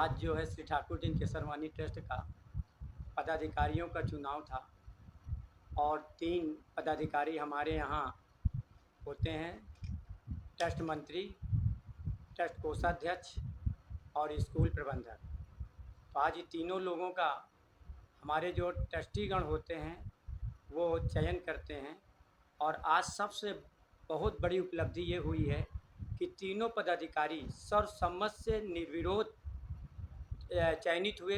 आज जो है श्री ठाकुर दीन केसरवानी ट्रस्ट का पदाधिकारियों का चुनाव था और 3 पदाधिकारी हमारे यहाँ होते हैं, ट्रस्ट मंत्री, ट्रस्ट कोषाध्यक्ष और स्कूल प्रबंधक। तो आज ये तीनों लोगों का हमारे जो ट्रस्टीगण होते हैं वो चयन करते हैं और आज सबसे बहुत बड़ी उपलब्धि ये हुई है कि तीनों पदाधिकारी सर्वसम्मत से निर्विरोध चयनित हुए।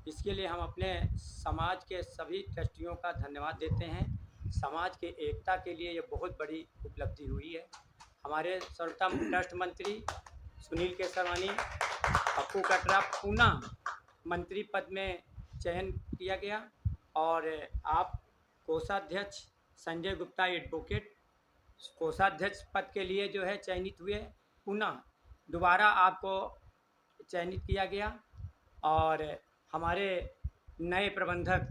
इसके लिए हम अपने समाज के सभी ट्रस्टियों का धन्यवाद देते हैं। समाज के एकता के लिए ये बहुत बड़ी उपलब्धि हुई है। हमारे सर्वोत्तम ट्रस्ट मंत्री सुनील केसरवानी, पप्पू कटरा पुनः मंत्री पद में चयन किया गया और आप कोषाध्यक्ष संजय गुप्ता एडवोकेट कोषाध्यक्ष पद के लिए जो है चयनित हुए, पुनः दोबारा आपको चयनित किया गया और हमारे नए प्रबंधक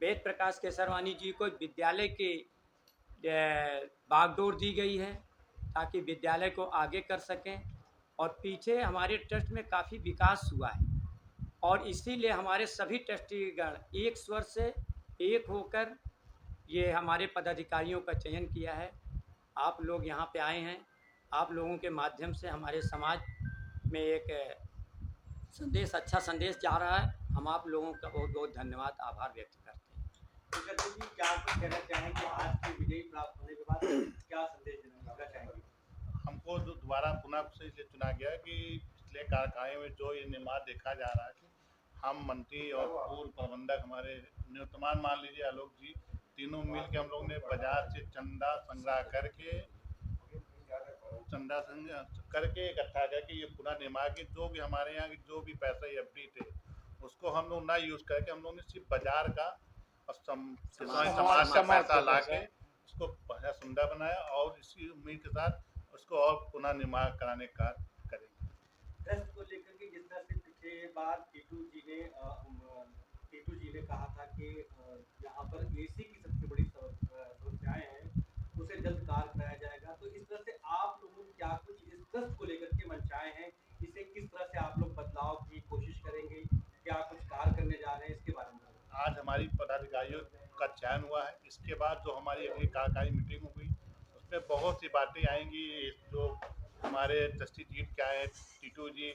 वेद प्रकाश केसरवानी जी को विद्यालय की बागडोर दी गई है ताकि विद्यालय को आगे कर सकें और पीछे हमारे ट्रस्ट में काफ़ी विकास हुआ है और इसीलिए हमारे सभी ट्रस्टीगण एक स्वर से एक होकर ये हमारे पदाधिकारियों का चयन किया है। आप लोग यहाँ पे आए हैं, आप लोगों के माध्यम से हमारे समाज में एक संदेश, अच्छा संदेश जा रहा है। हम आप लोगों का बहुत बहुत धन्यवाद, आभार व्यक्त करते हैं। तो जी क्या कुछ कहना चाहेंगे आज की विजयी प्राप्त होने के बाद क्या संदेश देना चाहेंगे? हमको जो दोबारा पुनः से इसलिए चुना गया कि पिछले कार्यकाल में जो ये निर्माण देखा जा रहा है कि हम मंत्री और पूर्व प्रबंधक हमारे निवर्तमान मान लीजिए आलोक जी, तीनों मिल के हम लोग ने बाजार से चंदा संग्रह करके इकट्ठा करके ये पूरा निर्माण के जो भी हमारे यहाँ की जो भी पैसा एफडी थे उसको हम लोग ना यूज करके हम लोग ने सिर्फ बाजार का और समाज का पैसा ला के उसको सुंदर बनाया और इसी उम्मीद के साथ उसको और पुनः निर्माण कराने का करेंगे। ट्रस्ट को लेकर के जिस तरह से पिछले बार टीटू जी ने कहा था कि यहाँ पर एसी की सबसे बड़ी समस्याएं हैं, उसे जल्द कार्य कराया जाएगा, तो इस तरह से आप लोगों को क्या कुछ इस ट्रस्ट को लेकर के मंशाएं हैं, इसे किस तरह से आप लोग बदलाव की कोशिश करेंगे, क्या कुछ कार्य करने जा रहे हैं, इसके बारे में? आज हमारी पदाधिकारियों का चयन हुआ है, इसके बाद जो हमारी अगली कार्यकारी मीटिंग हुई उसमें बहुत सी बातें आएंगी। जो हमारे ट्रस्टी चीफ क्या है टीटू जी,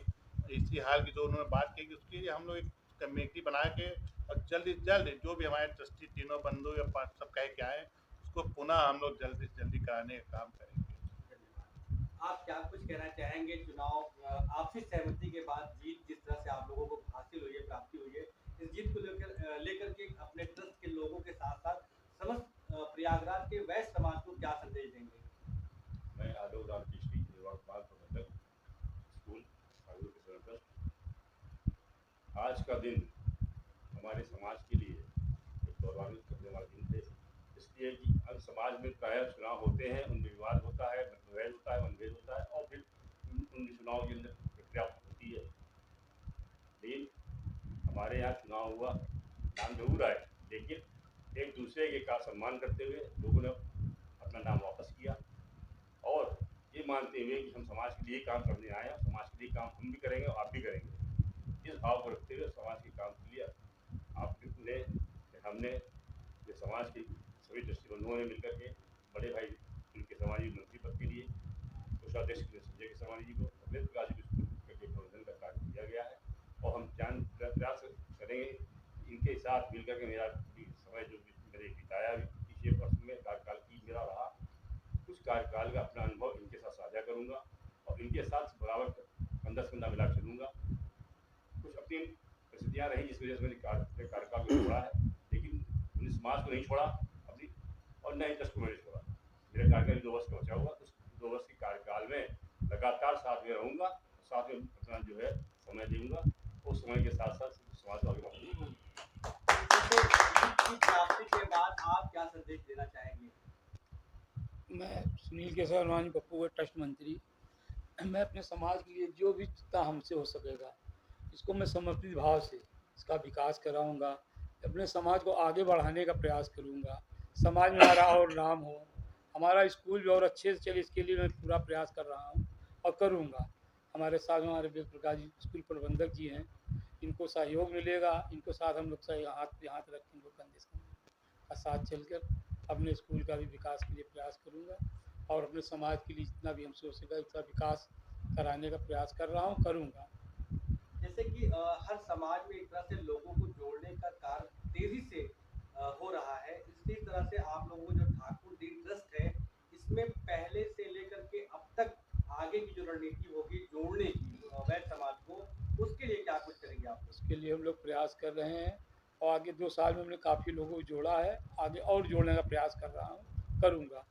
इसी हाल की जो उन्होंने बात की उसके लिए हम लोग एक कमेटी बना के और जल्द जो भी हमारे ट्रस्टी तीनों बंधु या पाँच सब कह के आए उसको पुनः हम लोग जल्दी से जल्दी कराने का काम करेंगे। आप क्या कुछ कहना चाहेंगे? चुनाव आपसी सहमति के बाद जीत जिस तरह से आप लोगों को हासिल हुई है, प्राप्ति हुई है, इस जीत को लेकर के अपने ट्रस्ट के लोगों के साथ साथ समस्त प्रयागराज के वैश्य समाज को क्या संदेश देंगे? मैं आलोक राम कृष्ण निवर्तमान प्रबंधक स्कूल ठाकुर केसरवानी ट्रस्ट। आज का दिन हमारे समाज के लिए एक गौरवान्वित करने वाला दिन है, इसलिए कि हर समाज में प्रायः चुनाव होते हैं, उनमें विवाद होता है, मतभेद होता है, मनभेद होता है और फिर उन चुनाव के अंदर प्रक्रिया होती है। लेकिन हमारे यहाँ चुनाव हुआ, नाम जरूर आए, लेकिन एक दूसरे के का सम्मान करते हुए लोगों ने अपना नाम वापस किया और ये मानते हुए कि हम समाज के लिए काम करने आए हैं, समाज के लिए काम हम भी करेंगे और आप भी करेंगे। इस भाव को रखते हुए समाज के काम के लिए आपने हमने ये समाज के सभी ट्रस्टी बंधुओं ने मिलकर के बड़े भाई उनके समाजी मंत्री पद के लिए कोषाध्यक्ष संजय केसरवानी जी को वेद प्रकाश जी को प्रबंधन का कार्य दिया गया है और हम प्रयास करेंगे इनके साथ मिलकर के मेरा समय जो मेरे बिताया पिछले वर्ष में कार्यकाल की मेरा रहा, उस कार्यकाल का अपना अनुभव इनके साथ साझा करूंगा और इनके साथ बराबर कंधा से कंधा मिला चलूंगा। कुछ अपनी परिस्थितियाँ रही जिस वजह से मैंने कार्यकाल को छोड़ा है, लेकिन मैंने समाज को नहीं छोड़ा अपनी और न ही ट्रस्ट को मैंने छोड़ा। मेरा कार्यकाल 2 वर्ष का बचा हुआ, उस 2 वर्ष के कार्यकाल में लगातार साथ में रहूंगा, साथ में अपना जो है समय दूंगा, उस समय के साथ साथ समाज को आगे बढ़ाऊंगा। प्राप्ति के बाद आप क्या संदेश देना चाहेंगे? मैं सुनील केसरवानी पप्पू ट्रस्ट मंत्री, मैं अपने समाज के लिए जो भी जितना हमसे हो सकेगा इसको मैं समर्पित भाव से इसका विकास कराऊंगा, अपने समाज को आगे बढ़ाने का प्रयास करूंगा, समाज में हमारा और नाम हो, हमारा स्कूल भी और अच्छे से चले इसके लिए मैं पूरा प्रयास कर रहा हूं और करूंगा। हमारे साथ हमारे वेद प्रकाश जी स्कूल प्रबंधक जी हैं, इनको सहयोग मिलेगा, इनको साथ हम लोग सही हाथ पे हाथ रख के इनको कंधे से कंधे साथ चलकर अपने स्कूल का भी विकास के लिए प्रयास करूँगा और अपने समाज के लिए जितना भी हमसे हो सकेगा इतना विकास कराने का प्रयास कर रहा हूँ, करूँगा। जैसे कि हर समाज में एक तरह से लोगों को जोड़ने का कार्य तेजी से हो रहा है, इसी तरह से आप लोगों को जो ठाकुर डीन ट्रस्ट है, इसमें पहले से लेकर के अब तक आगे की जो रणनीति होगी जोड़ने की वैश्य समाज को, उसके लिए क्या कुछ करेंगे आप लोग? उसके लिए हम लोग प्रयास कर रहे हैं और आगे 2 साल में हमने काफ़ी लोगों को जोड़ा है, आगे और जोड़ने का प्रयास कर रहा हूँ, करूँगा।